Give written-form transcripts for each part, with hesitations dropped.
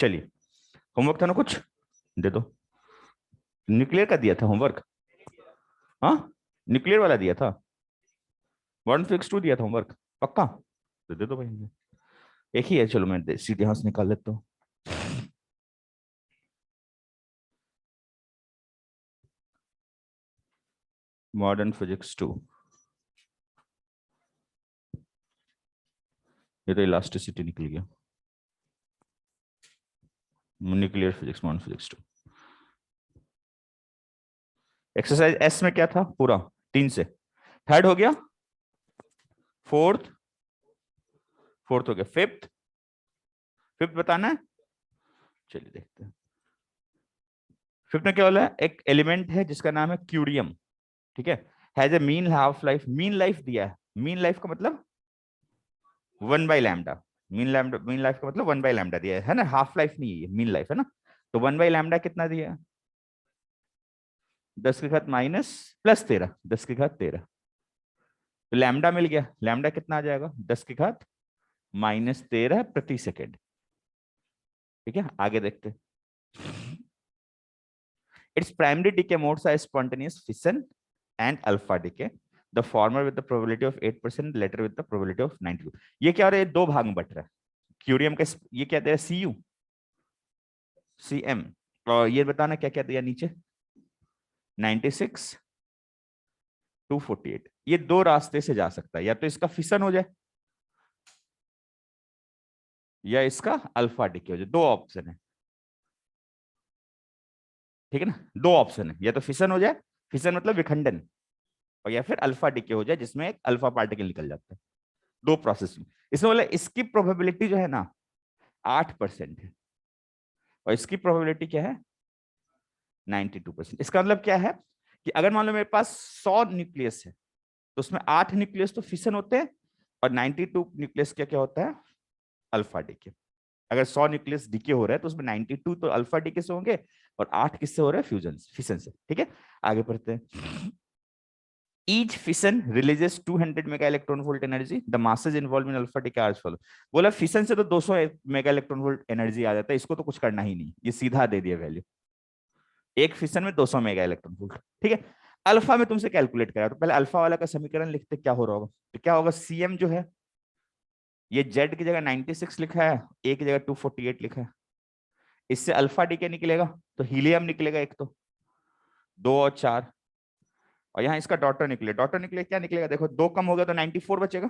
चलिए, होमवर्क था ना कुछ, दे दो। न्यूक्लियर का दिया था होमवर्क? हाँ, न्यूक्लियर वाला दिया था, 1 6 2 दिया था होमवर्क, पक्का? तो दे दो भाई मुझे। एक ही है, चलो मैं सीटी हाउस निकाल लेता हूँ। मॉडर्न फिजिक्स 2, ये तो इलास्टिसिटी निकल गया। Nuclear physics, modern physics 2। Exercise S में क्या था पूरा? 3 से। थर्ड हो गया, फोर्थ, फोर्थ हो गया, फिफ्थ, फिफ्थ बताना है। चलिए देखते हैं। फिफ्थ में क्या बोला है? एक एलिमेंट है जिसका नाम है क्यूरियम, ठीक है, has a mean half life, mean life दिया है। मीन लाइफ का मतलब 1/λ। मीन लाइफ का मतलब 1/λ दिया है ना, हाफ लाइफ नहीं है ये, मीन लाइफ है ना। तो 1/λ कितना दिया है? 10⁻⁻+13, 10⁻13। तो लैम्डा मिल गया, लैम्डा कितना आ जाएगा? 10⁻−13 प्रति सेकेंड। ठीक है, आगे देखते हैं। Its primary decay modes are spontaneous fission and alpha decay. The former with the probability of 8%, later with the probability of 92। ये क्या हो रहा है? दो भाग में बट रहा है। क्यूरियम का ये क्या दिया? Cu, Cm। और ये बताना क्या क्या दिया नीचे? 96, 248। ये दो रास्ते से जा सकता है, या तो इसका फिशन हो जाए या इसका अल्फा डिके हो जाए, दो ऑप्शन है। ठीक है ना, दो ऑप्शन है, या तो फिशन हो जाए, फिशन मतलब विखंडन, और या फिर अल्फा डिके हो जाए जिसमें एक अल्फा पार्टिकल निकल जाता है। दो प्रोसेस में। इसमें बोला इसकी प्रोबेबिलिटी जो है ना 8% है, और इसकी प्रोबेबिलिटी क्या है? 92%। इसका मतलब क्या है कि अगर मान लो मेरे पास 100 न्यूक्लियस है, तो उसमें 8 न्यूक्लियस तो फिशन होते हैं, और 92 न्यूक्लियस क्या क्या होता है? Alpha decay. अगर 100 न्यूक्लियस डीके हो रहा है तो उसमें 92 तो अल्फा डीके से होंगे, और 8 किससे हो रहा है? फ्यूजन, फिशन से। ठीक है, आगे पढ़ते हैं। Each fission releases 200 mega electron volt energy, the masses involved in alpha decay as follow। बोला फिशन से तो 200 मेगा इलेक्ट्रॉन वोल्ट एनर्जी आ जाता है, इसको तो कुछ करना ही नहीं, ये सीधा दे दिया वैल्यू। एक फिशन में 200 मेगा इलेक्ट्रॉन वोल्ट, ठीक है। अल्फा में तुमसे कैलकुलेट करा, तो पहले अल्फा वाला का समीकरण लिखते, क्या हो रहा होगा? तो क्या होगा? सीएम जो है, ये जेड की जगह 96 लिखा है, ए की जगह 248 लिखा है। इससे अल्फा डी क्या निकलेगा? तो हीलियम निकलेगा एक, तो 2 और 4, और यहाँ इसका डॉटर निकले, डॉटर निकले क्या निकलेगा? देखो, 2 कम हो गया तो 94 बचेगा,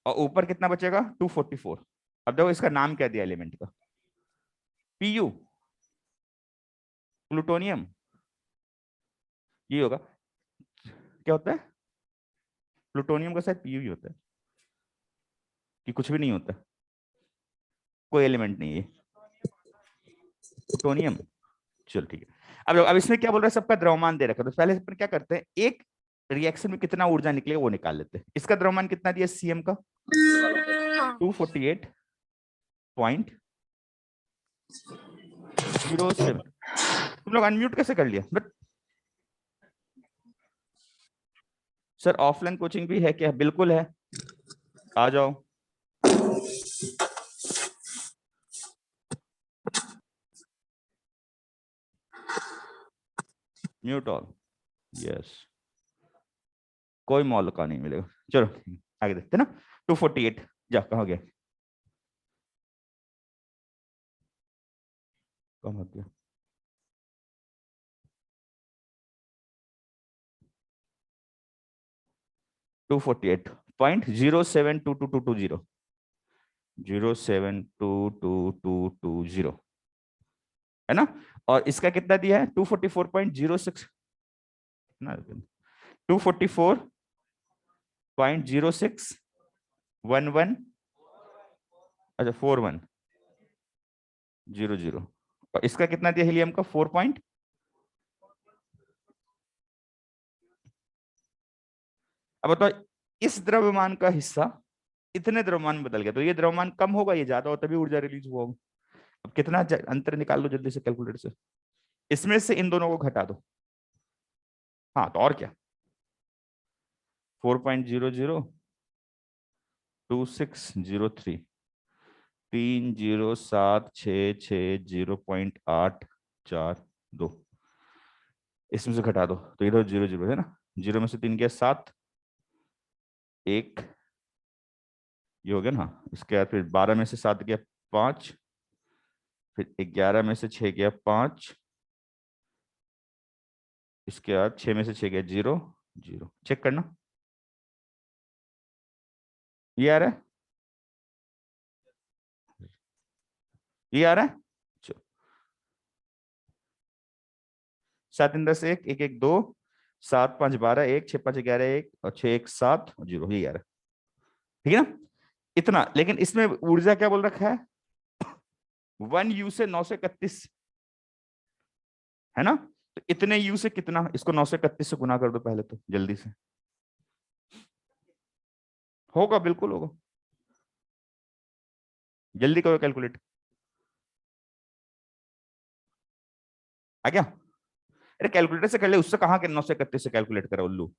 और ऊपर कितना बचेगा? 244। अब देखो इसका नाम क्या दिया एलिमेंट का? PU, plutonium. ये होगा, क्या होता है? प्लूटोनियम का शायद पीयू ही होता है, कि कुछ भी नहीं होता, कोई एलिमेंट नहीं है प्लूटोनियम। चलो ठीक है। अब इसमें क्या बोल रहा है? सबका द्रव्यमान दे रखा है, तो पहले अपन क्या करते हैं, एक रिएक्शन में कितना ऊर्जा निकलेगा वो निकाल लेते हैं। इसका द्रव्यमान कितना दिया सीएम का? 248.07। तुम लोग अनम्यूट कैसे कर लिया? बट सर ऑफलाइन कोचिंग भी है क्या? बिल्कुल है, आ जाओ। Mute all, yes. कोई मौका नहीं मिलेगा। चलो आगे देखते हैं ना। 248 जा, कहाँ गया? कहाँ गया? 248.072220, 0722220 है ना। और इसका कितना दिया है? 244.06 ना, 244.0611, अच्छा 4100। और इसका कितना दिया हीलियम का? 4 पॉइंट। अब बताओ, इस द्रव्यमान का हिस्सा इतने द्रव्यमान में बदल गया, तो ये द्रव्यमान कम होगा, ये ज्यादा हो, तभी ऊर्जा रिलीज हुआ होगा। अब कितना अंतर निकाल लो जल्दी से कैलकुलेटर से, इसमें से इन दोनों को घटा दो। हाँ तो और क्या, 4.002603, 30766 0.842 इसमें से घटा दो तो इधर 0 0 है ना, 0 में से 3 गया 7, 1 ये हो गया ना। इसके बाद फिर 12 में से 7 गया 5, फिर 11 में से 6 गया 5, इसके बाद 6 में से 6 गया 0 0। चेक करना, ये आ रहा है, ये आ रहा है। चलो 7 × 10 1 1 1 2, 7 5 12 1 6 5 11 1 और 6 1 7 और 0, ये आ रहा है। ठीक है ना, इतना। लेकिन इसमें ऊर्जा क्या बोल रखा है, 1 U से 931 है ना। तो इतने U से कितना, इसको 931 से गुना कर दो पहले तो जल्दी से, होगा बिल्कुल होगा, जल्दी करो कैलकुलेट। आ गया, अरे कैलकुलेटर से कर ले, उससे कहां के 931 से कैलकुलेट करा उल्लू।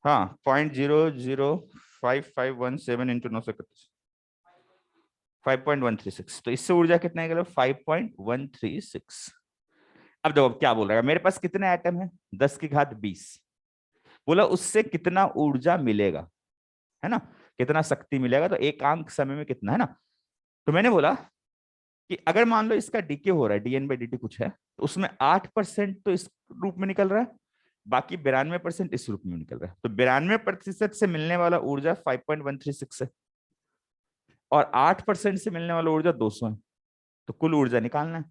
हाँ 0.00551 इंटू 931, 5.136। तो इससे ऊर्जा कितना है, 5.136। अब देखो क्या बोल रहा है, मेरे पास कितने एटम है, 10⁻20। बोला उससे कितना ऊर्जा मिलेगा, है ना, कितना शक्ति मिलेगा, तो एकांक समय में कितना, है ना। तो मैंने बोला कि अगर मान लो इसका डीके हो रहा है, dN/dt कुछ है, तो उसमें 8% तो इस रूप में निकल रहा है, बाकी 92% इस रूप में निकल रहा है। तो 92% से मिलने वाला ऊर्जा 5.136 है, और 8% से मिलने वाला ऊर्जा 200 है। तो कुल ऊर्जा निकालना है,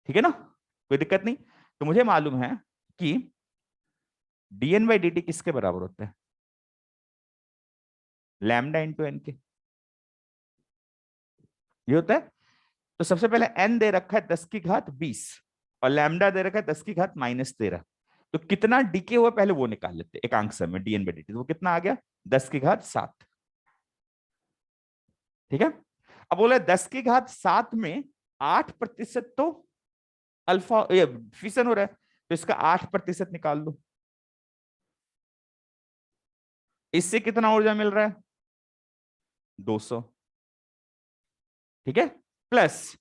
ठीक है ना, कोई दिक्कत नहीं। तो मुझे मालूम है कि dN/dt किसके बराबर होता है, लैम्डा इंटू एन के, ये होता है। तो सबसे पहले n दे रखा है 10⁻20 और लैम्डा दे रखा है 10⁻13। तो कितना डीके हुआ पहले वो निकाल लेते हैं एकांक समय dN/dt, तो वो कितना आ गया 10⁻7। ठीक है, अब बोले 10⁻7 में 8% तो अल्फा फिशन हो रहा है, तो इसका 8% निकाल दो, इससे कितना ऊर्जा मिल रहा है 200। ठीक है, प्लस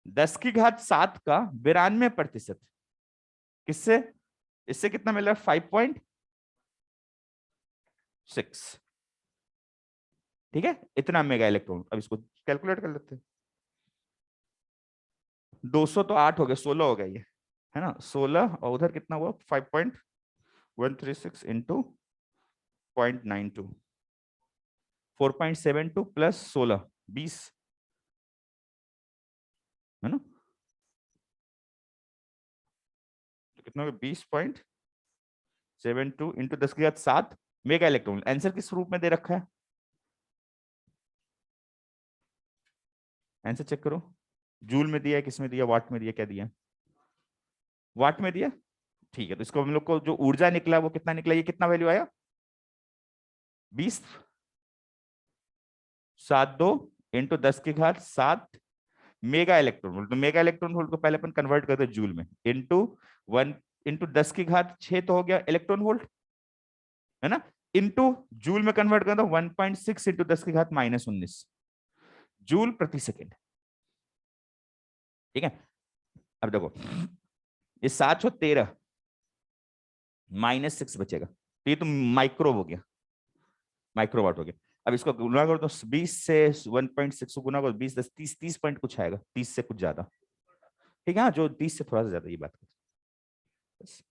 10⁻7 का 92% किससे, इससे कितना मिल रहा है 5.6। ठीक है, इतना मेगा इलेक्ट्रॉन। अब इसको कैलकुलेट कर लेते हैं, 200 तो 8 हो गया, 16 हो गया ये, है ना, 16 और उधर कितना हुआ 5.136 इंटू 0.92, 4.72 प्लस 16 20, है ना, तो कितना होगा 20.72 इंटू 10⁻7 मेगा इलेक्ट्रॉन। आंसर किस रूप में दे रखा है, आंसर चेक करो, जूल में दिया है, किस में दिया, वाट में दिया, क्या दिया, वाट में दिया। ठीक है, तो इसको हम लोग को जो ऊर्जा निकला वो कितना निकला, ये कितना वैल्यू आया 20.72 इंटू 10⁻7 मेगा इलेक्ट्रॉन वोल्ट। तो मेगा इलेक्ट्रॉन वोल्ट को पहले अपन कन्वर्ट करते जूल में, इंटू 1 इंटू 10�6 तो हो गया इलेक्ट्रॉन वोल्ट, है ना, इंटू जूल में कन्वर्ट करता 1.6 इंटू 10⁻−19 जूल प्रति सेकेंड। ठीक है, अब देखो ये 713 -6 बचेगा, तो ये तो माइक्रो हो गया, माइक्रोवाट हो गया। अब इसको गुना करो तो 20 से 1.6 को गुना करो, 20 10 30 30 पॉइंट कुछ आएगा, 30 से कुछ ज्यादा। ठीक है, हाँ, जो 30 से थोड़ा सा ज्यादा, ये बात कर बस।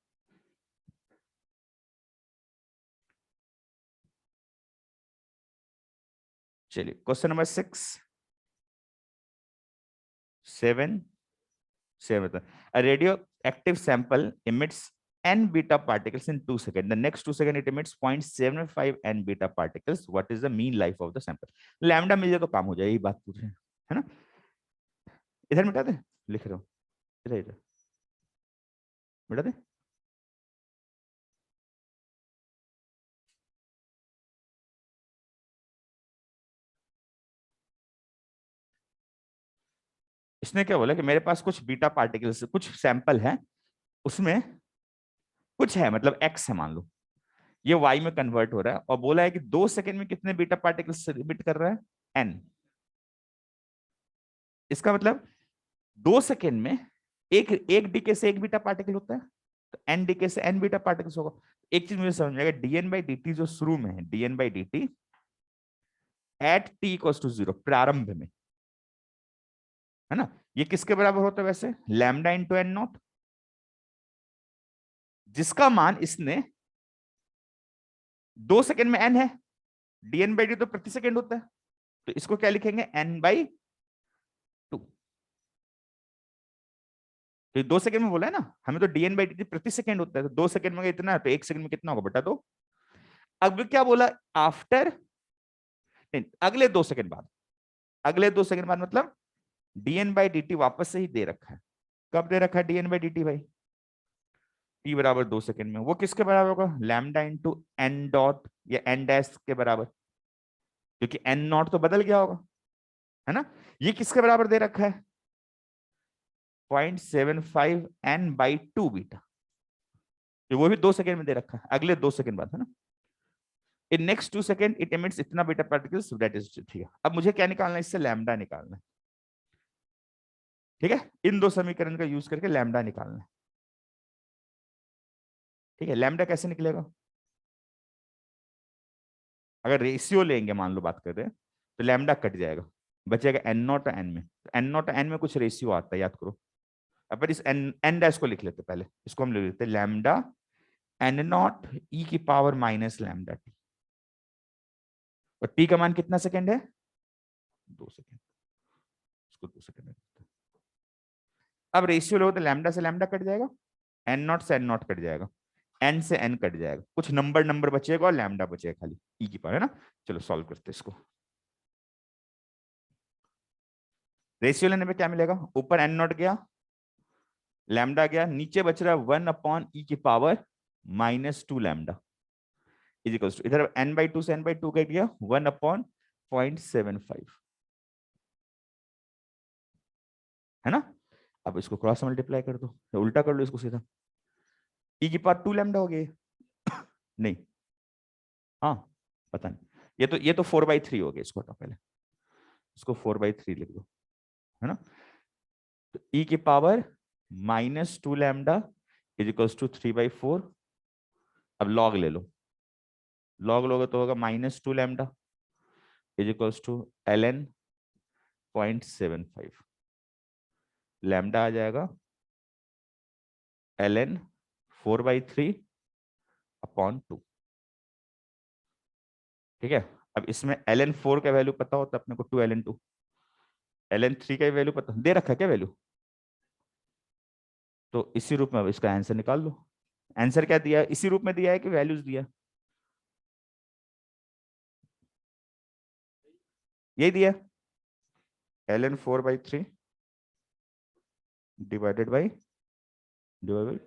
चलिए question number 7 a radioactive sample emits n beta particles in 2 seconds. The next 2 seconds it emits 0.75 n beta particles. What is the mean life of the sample? Lambda मिल जाए तो काम हो जाए, यही बात पूछ रहे हैं, है ना। इधर मिटा दे, लिख रहा हूँ, इधर इधर मिटा दे। इसने क्या बोला कि मेरे पास कुछ बीटा पार्टिकल्स, कुछ सैंपल है, उसमें कुछ है, मतलब एक्स है मान लो, ये वाई में कन्वर्ट हो रहा है और बोला है कि 2 सेकंड में कितने बीटा पार्टिकल्स एमिट कर रहा है, एन। इसका मतलब 2 सेकंड में एक एक डीके से एक बीटा पार्टिकल होता है, तो एन डीके से एन बीटा पार्टिकल्स होगा। एक चीज मुझे समझ में आएगा, डीएन बाई डी टी जो शुरू में है, DN by D T at T equals to 0, प्रारंभ में, है ना, ये किसके बराबर होता है वैसे, लैम्डा इंटू एन नॉट, जिसका मान इसने 2 सेकंड में एन है, डीएन बाई डी तो प्रति सेकंड होता है, तो इसको क्या लिखेंगे, एन बाई 2। तो 2 सेकंड में बोला है ना, हमें तो डीएन बाई डी प्रति सेकंड होता है, तो 2 सेकंड में इतना है, तो 1 सेकंड में कितना होगा, बटा 2। अब क्या बोला, आफ्टर, नहीं, अगले 2 सेकंड बाद, अगले 2 सेकंड बाद मतलब डीएन बाई डी टी वापस से ही दे रखा है। कब दे रखा है डीएन बाई डी टी भाई, टी बराबर 2 सेकंड में, वो किसके बराबर होगा, लैम्डा इंटू एन डॉट या एन डैश के बराबर, क्योंकि एन नॉट तो बदल गया होगा, है ना। ये किसके बराबर दे रखा है, 0.75 एन बाई 2 बीटा, तो वो भी 2 सेकंड में दे रखा है, अगले 2 सेकंड बाद, है ना। In next 2 second it emits इतना बीटा पार्टिकल्स, दैट इज, ठीक है। अब मुझे क्या निकालना है, इससे लैम्डा निकालना है, ठीक है, इन दो समीकरण का यूज करके लैम्डा निकालना है, ठीक है। लैम्डा कैसे निकलेगा, अगर रेशियो लेंगे, मान लो बात कर रहे हैं, तो लैम्डा कट जाएगा, बचेगा एन नॉट एन में, तो एन नॉट एन में कुछ रेशियो आता है, याद करो। अब इस एन एन डैश को लिख लेते, पहले इसको हम ले लेते, लैम्डा एन नॉट ई की पावर माइनस लैम्डा टी, और टी का मान कितना सेकंड है, 2 सेकंड, इसको 2 सेकंड में। अब रेशियो लो तो लैम्डा से लैम्डा कट जाएगा, एन नॉट से एन नॉट कट जाएगा, एन से एन कट जाएगा, कुछ नंबर नंबर बचेगा और लैम्डा बचेगा खाली, ई की पावर, है ना। चलो सॉल्व करते हैं इसको। रेशियो लेने पे क्या मिलेगा, ऊपर एन नॉट गया, लैम्डा गया, नीचे बच रहा है 1 अपॉन ई की power -2 lambda, is equals to, इधर एन बाई टू से एन बाई टू कट गया, 1 अपॉन 0.75, है ना। अब इसको क्रॉस मल्टीप्लाई कर दो, या उल्टा कर लो इसको सीधा, ई की पावर 2 लैम्डा हो गया नहीं, हाँ, पता नहीं, ये तो 4/3 हो गया, इसको हटाओ पहले, इसको 4/3 लिख दो, है ना। तो ई की power -2 lambda is equals to 3/4। अब लॉग ले लो, लॉग लोगे तो होगा -2 lambda is equals to ln 0.75, lambda आ जाएगा ln 4/3 अपॉन 2, ठीक है। अब इसमें ln 4 का वैल्यू पता होता है अपने को, 2 ln 2, ln 3 का वैल्यू पता दे रखा है क्या वैल्यू, तो इसी रूप में अब इसका आंसर निकाल लो। आंसर क्या दिया है, इसी रूप में दिया है कि वैल्यूज दिया, यही दिया, ln 4/3 डिवाइडेड बाई 2,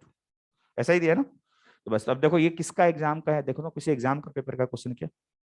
ऐसा ही दिया ना। तो बस अब देखो ये किसका एग्जाम का है, देखो ना, किसी एग्जाम का पेपर का क्वेश्चन क्या,